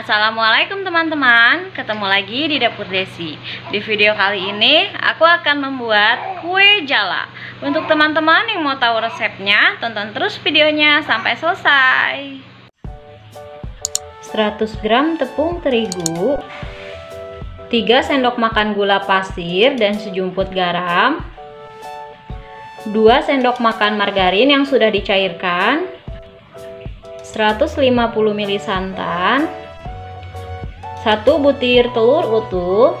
Assalamualaikum teman-teman, ketemu lagi di Dapur Desi. Di video kali ini aku akan membuat kue jala. Untuk teman-teman yang mau tahu resepnya, tonton terus videonya sampai selesai. 100 gram tepung terigu, 3 sendok makan gula pasir dan sejumput garam, 2 sendok makan margarin yang sudah dicairkan, 150 ml santan, 1 butir telur utuh,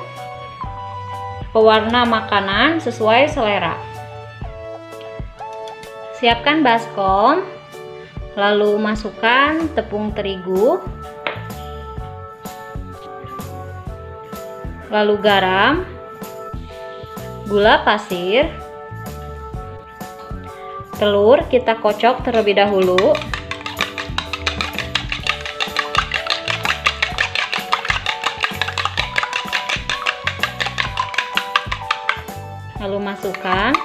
pewarna makanan sesuai selera. Siapkan baskom, lalu masukkan tepung terigu, lalu garam, gula pasir, telur kita kocok terlebih dahulu. Lalu masukkan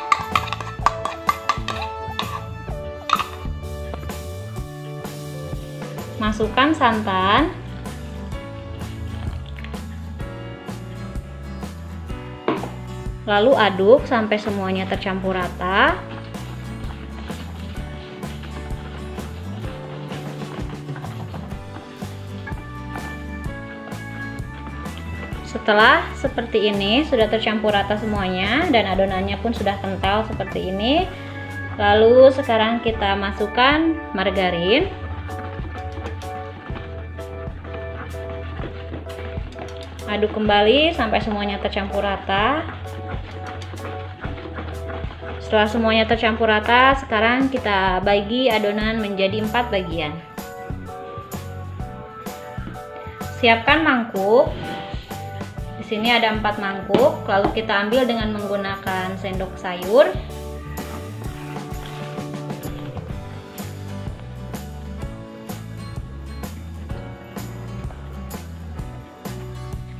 santan, lalu aduk sampai semuanya tercampur rata. Setelah seperti ini sudah tercampur rata semuanya dan adonannya pun sudah kental seperti ini. Lalu sekarang kita masukkan margarin. Aduk kembali sampai semuanya tercampur rata. Setelah semuanya tercampur rata, sekarang kita bagi adonan menjadi 4 bagian. Siapkan mangkuk. Di sini ada 4 mangkuk, lalu kita ambil dengan menggunakan sendok sayur.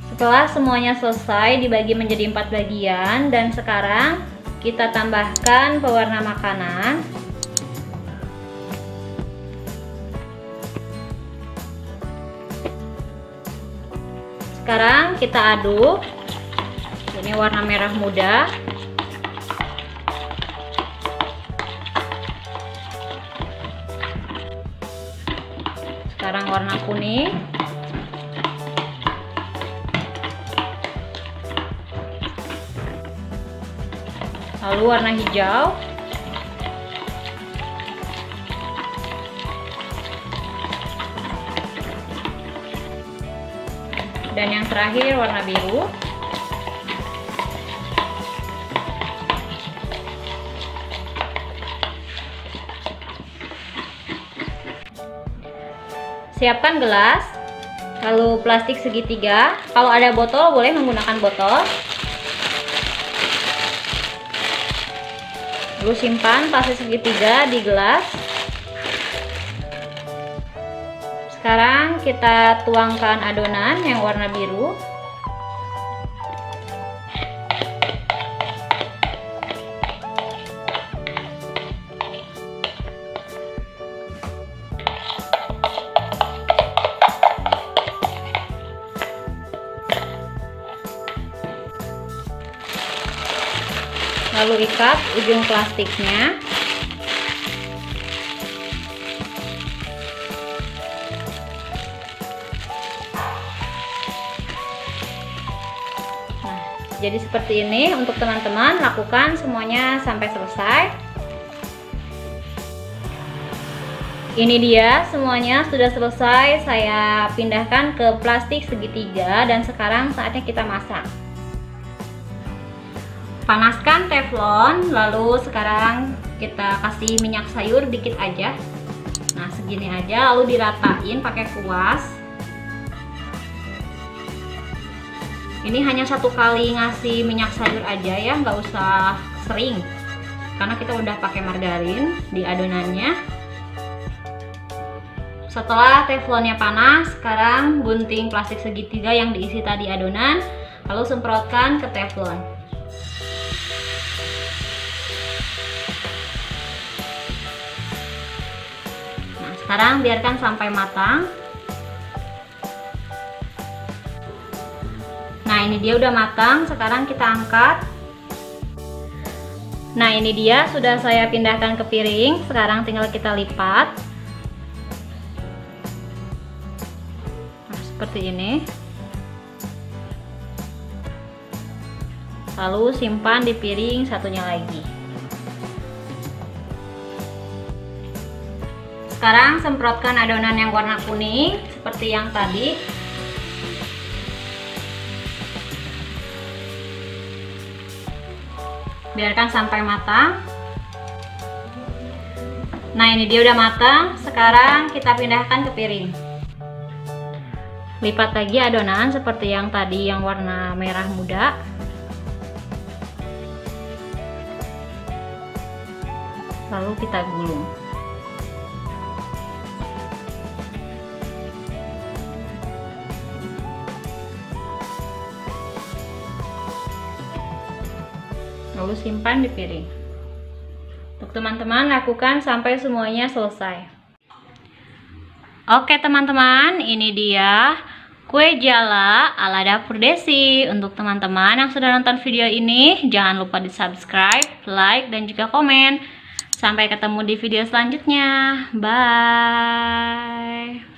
Setelah semuanya selesai dibagi menjadi 4 bagian, dan sekarang kita tambahkan pewarna makanan. Sekarang kita aduk. Ini warna merah muda. Sekarang warna kuning. Lalu warna hijau. Dan yang terakhir warna biru. Siapkan gelas, lalu plastik segitiga. Kalau ada botol boleh menggunakan botol. Lalu simpan plastik segitiga di gelas. Sekarang kita tuangkan adonan yang warna biru. Lalu ikat ujung plastiknya. Jadi seperti ini untuk teman-teman, lakukan semuanya sampai selesai. Ini dia semuanya sudah selesai, saya pindahkan ke plastik segitiga dan sekarang saatnya kita masak. Panaskan teflon, lalu sekarang kita kasih minyak sayur dikit aja. Nah segini aja, lalu diratain pakai kuas. Ini hanya 1 kali ngasih minyak sayur aja ya, nggak usah sering, karena kita udah pakai margarin di adonannya. Setelah teflonnya panas, sekarang gunting plastik segitiga yang diisi tadi adonan, lalu semprotkan ke teflon. Sekarang biarkan sampai matang. Nah, ini dia udah matang, sekarang kita angkat. Nah, ini dia sudah saya pindahkan ke piring, sekarang tinggal kita lipat. Nah, seperti ini. Lalu simpan di piring satunya lagi. Sekarang semprotkan adonan yang warna kuning seperti yang tadi. Biarkan sampai matang. Nah, ini dia udah matang. Sekarang kita pindahkan ke piring. Lipat lagi adonan seperti yang tadi yang warna merah muda. Lalu kita gulung. Lalu simpan di piring. Untuk teman-teman, lakukan sampai semuanya selesai. Oke teman-teman, ini dia kue jala ala Dapur Desi. Untuk teman-teman yang sudah nonton video ini, jangan lupa di subscribe, like, dan juga komen. Sampai ketemu di video selanjutnya. Bye.